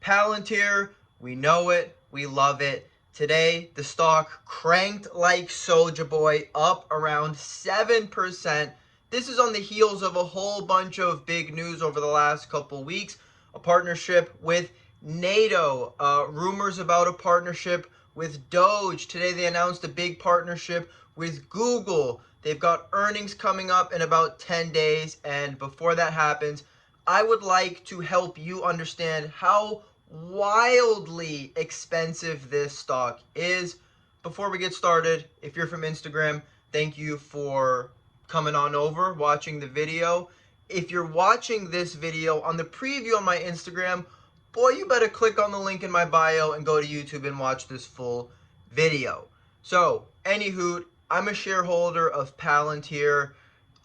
Palantir, we know it, we love it. Today, the stock cranked like Soulja Boy, up around 7%. This is on the heels of a whole bunch of big news over the last couple weeks. A partnership with NATO, rumors about a partnership with Doge. Today they announced a big partnership with Google. They've got earnings coming up in about 10 days. And before that happens, I would like to help you understand how wildly expensive this stock is. Before we get started, if you're from Instagram, thank you for coming on over, watching the video. If you're watching this video on the preview on my Instagram, boy, you better click on the link in my bio and go to YouTube and watch this full video. So, anywho, I'm a shareholder of Palantir.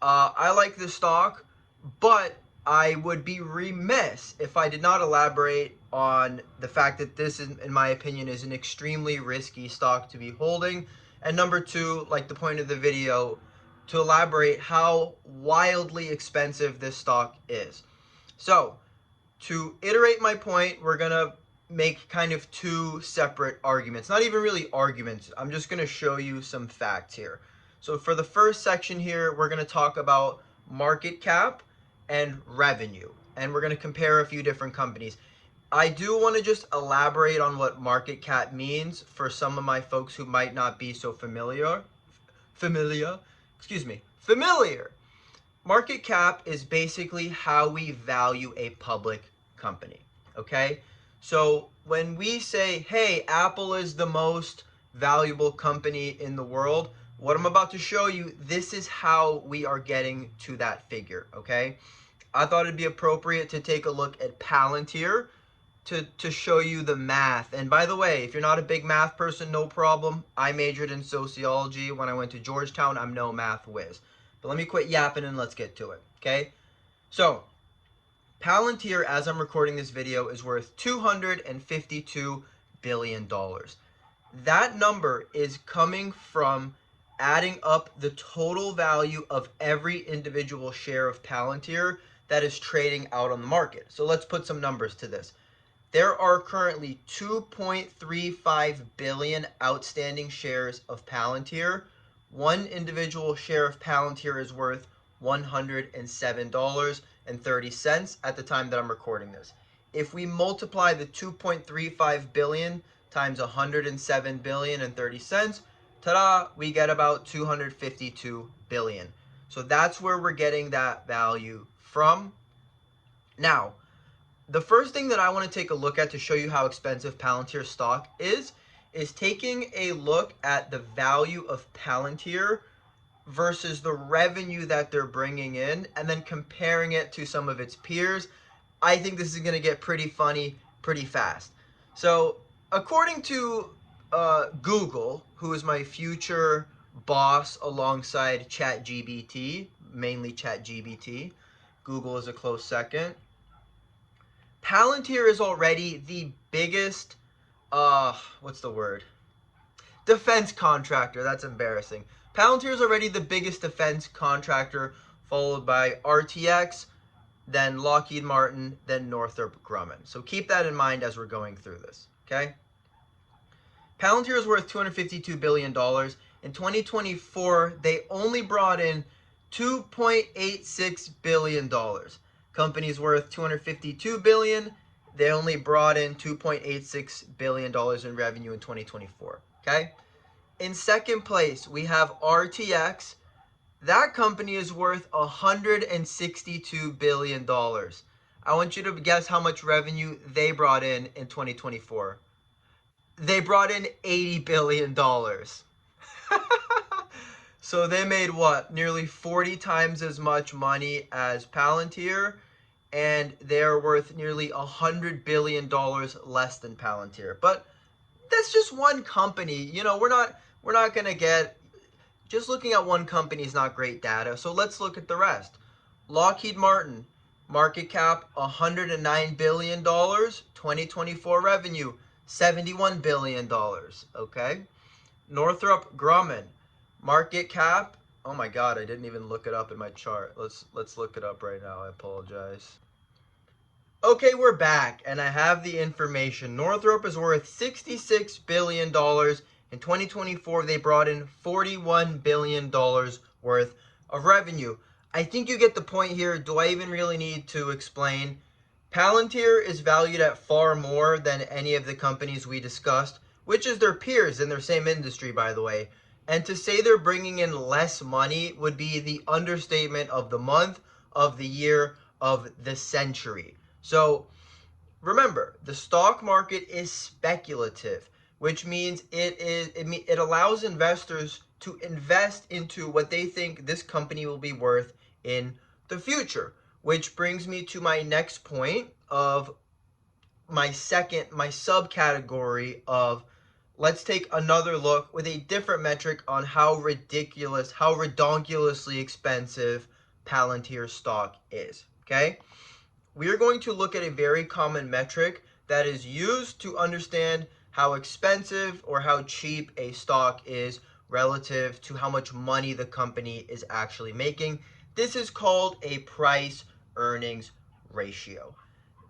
I like this stock, but I would be remiss if I did not elaborate on the fact that this, in my opinion, is an extremely risky stock to be holding. And number two, like the point of the video, to elaborate how wildly expensive this stock is. So, to iterate my point, we're going to make kind of two separate arguments. Not even really arguments. I'm just going to show you some facts here. So for the first section here, we're going to talk about market cap and revenue. And we're going to compare a few different companies. I do want to just elaborate on what market cap means for some of my folks who might not be so familiar. Market cap is basically how we value a public company, okay? So when we say, hey, Apple is the most valuable company in the world, what I'm about to show you, this is how we are getting to that figure, okay? I thought it'd be appropriate to take a look at Palantir to show you the math. And by the way, if you're not a big math person, no problem. I majored in sociology when I went to Georgetown. I'm no math whiz. But let me quit yapping and let's get to it, okay? So, Palantir, as I'm recording this video, is worth $252 billion. That number is coming from adding up the total value of every individual share of Palantir that is trading out on the market. So let's put some numbers to this. There are currently 2.35 billion outstanding shares of Palantir. One individual share of Palantir is worth $107.30 at the time that I'm recording this. If we multiply the 2.35 billion times 107 billion and 30 cents, ta-da, we get about 252 billion. So that's where we're getting that value from. Now, the first thing that I want to take a look at to show you how expensive Palantir stock is taking a look at the value of Palantir versus the revenue that they're bringing in and then comparing it to some of its peers. I think this is going to get pretty funny pretty fast. So according to Google, who is my future boss alongside ChatGPT, mainly ChatGPT, Google is a close second. Palantir is already the biggest, defense contractor. That's embarrassing. Palantir is already the biggest defense contractor, followed by RTX, then Lockheed Martin, then Northrop Grumman. So keep that in mind as we're going through this, okay? Palantir is worth $252 billion. In 2024, they only brought in $2.86 billion. Company's worth $252 billion. They only brought in $2.86 billion in revenue in 2024, okay? In second place, we have RTX. That company is worth $162 billion. I want you to guess how much revenue they brought in 2024. They brought in $80 billion. So they made what? Nearly 40 times as much money as Palantir, and they're worth nearly $100 billion less than Palantir. But that's just one company. You know, we're not going to get, just looking at one company is not great data. So let's look at the rest. Lockheed Martin, market cap $109 billion, 2024 revenue $71 billion, okay? Northrop Grumman, market cap, oh my god, I didn't even look it up in my chart. Let's look it up right now. I apologize. Okay, we're back, and I have the information. Northrop is worth $66 billion. In 2024, they brought in $41 billion worth of revenue. I think you get the point here. Do I even really need to explain? Palantir is valued at far more than any of the companies we discussed, which is their peers in their same industry, by the way. And to say they're bringing in less money would be the understatement of the month, of the year, of the century. So remember, the stock market is speculative, which means it allows investors to invest into what they think this company will be worth in the future. Which brings me to my next point of my subcategory of, let's take another look with a different metric on how redonkulously expensive Palantir stock is. Okay? We are going to look at a very common metric that is used to understand how expensive or how cheap a stock is relative to how much money the company is actually making. This is called a price earnings ratio.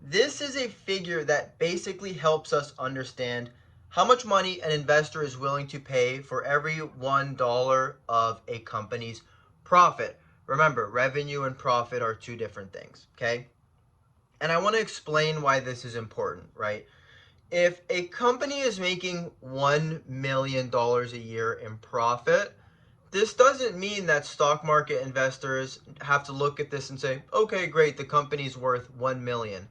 This is a figure that basically helps us understand how much money an investor is willing to pay for every $1 of a company's profit. Remember, revenue and profit are two different things, okay? And I want to explain why this is important, right? If a company is making $1 million a year in profit, this doesn't mean that stock market investors have to look at this and say, okay, great, the company's worth 1 million.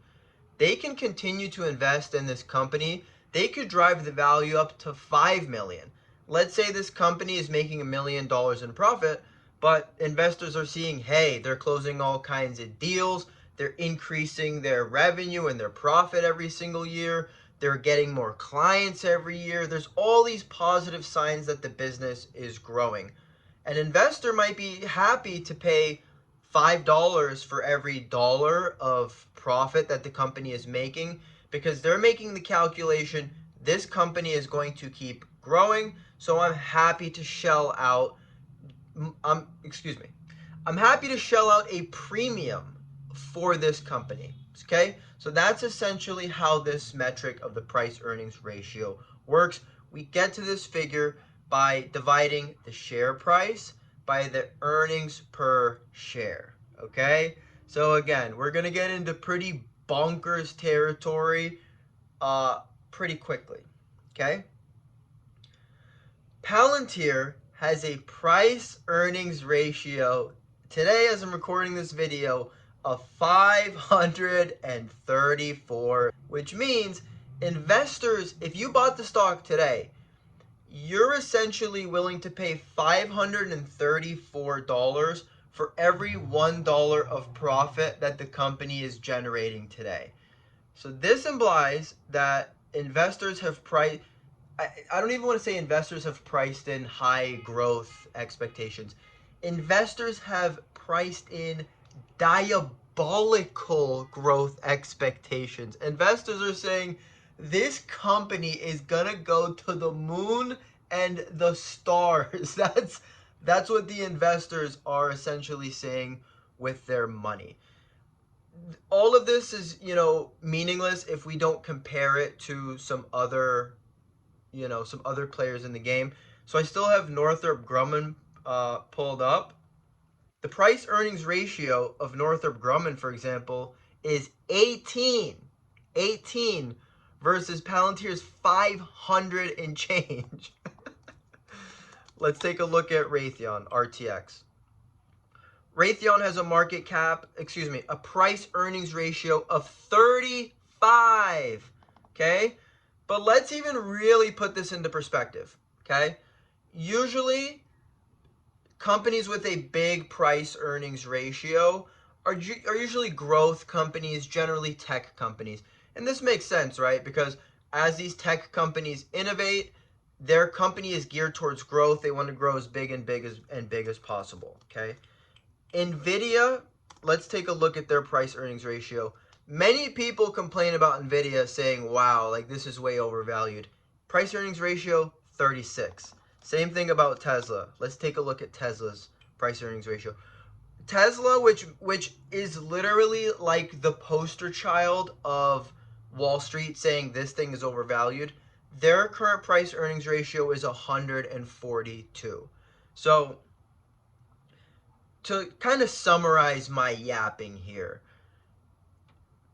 They can continue to invest in this company. They could drive the value up to 5 million. Let's say this company is making $1 million in profit, but investors are seeing, hey, they're closing all kinds of deals. They're increasing their revenue and their profit every single year. They're getting more clients every year. There's all these positive signs that the business is growing. An investor might be happy to pay $5 for every dollar of profit that the company is making, because they're making the calculation, this company is going to keep growing, so I'm happy to shell out I'm happy to shell out a premium for this company. Okay, so that's essentially how this metric of the price earnings ratio works. We get to this figure by dividing the share price by the earnings per share. Okay, so again, we're gonna get into pretty bonkers territory pretty quickly. Okay, Palantir has a price earnings ratio today, as I'm recording this video, of 534, which means investors, if you bought the stock today, you're essentially willing to pay $534 for every $1 of profit that the company is generating today. So this implies that investors have priced, I don't even want to say investors have priced in high growth expectations. Investors have priced in diabolical growth expectations. Investors are saying this company is gonna go to the moon and the stars. That's what the investors are essentially saying with their money. All of this is, meaningless if we don't compare it to some other players in the game. So I still have Northrop Grumman pulled up. The price earnings ratio of Northrop Grumman, for example, is 18 versus Palantir's 500 and change. Let's take a look at Raytheon RTX. Raytheon has a a price earnings ratio of 35. Okay, but let's even really put this into perspective. Okay, usually companies with a big price earnings ratio are usually growth companies, generally tech companies. And this makes sense, right? Because as these tech companies innovate, their company is geared towards growth. They want to grow as big as possible. Okay, Nvidia, let's take a look at their price earnings ratio. Many people complain about Nvidia, saying, wow, like this is way overvalued. Price earnings ratio 36. Same thing about Tesla. Let's take a look at Tesla's price earnings ratio. Tesla, which is literally like the poster child of Wall Street saying this thing is overvalued, their current price earnings ratio is 142. So to kind of summarize my yapping here,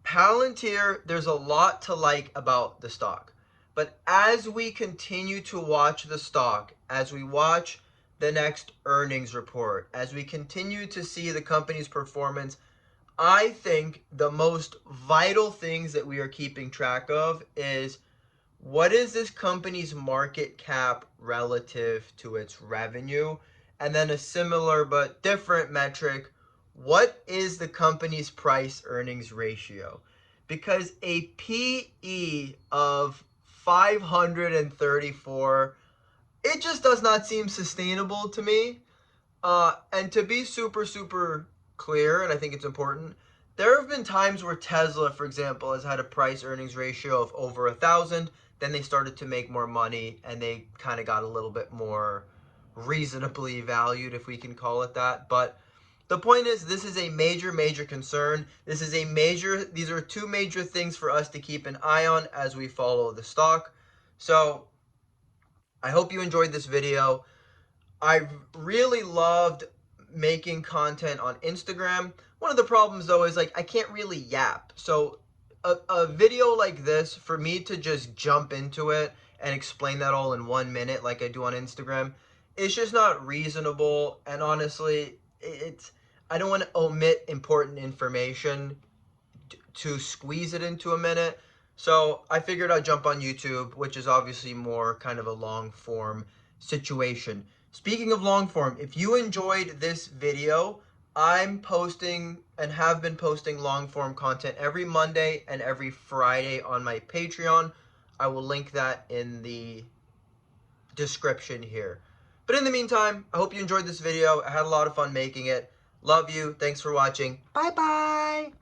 Palantir, there's a lot to like about the stock. But as we continue to watch the stock, as we watch the next earnings report, as we continue to see the company's performance, I think the most vital things that we are keeping track of is what is this company's market cap relative to its revenue? And then a similar but different metric, what is the company's price earnings ratio? Because a PE of 534, it just does not seem sustainable to me. And to be super clear, and I think it's important, there have been times where Tesla, for example, has had a price earnings ratio of over 1,000. Then they started to make more money and they kind of got a little bit more reasonably valued, if we can call it that. But the point is, this is a major concern. These are two major things for us to keep an eye on as we follow the stock. So I hope you enjoyed this video. I really loved making content on Instagram. One of the problems though is like I can't really yap. So a video like this, for me to just jump into it and explain that all in 1 minute like I do on Instagram, it's just not reasonable. And honestly, it's I don't want to omit important information to squeeze it into a minute. So I figured I'd jump on YouTube, which is obviously more kind of a long form situation. Speaking of long form, if you enjoyed this video, I'm posting and have been posting long form content every Monday and every Friday on my Patreon. I will link that in the description here. But in the meantime, I hope you enjoyed this video. I had a lot of fun making it. Love you. Thanks for watching. Bye bye.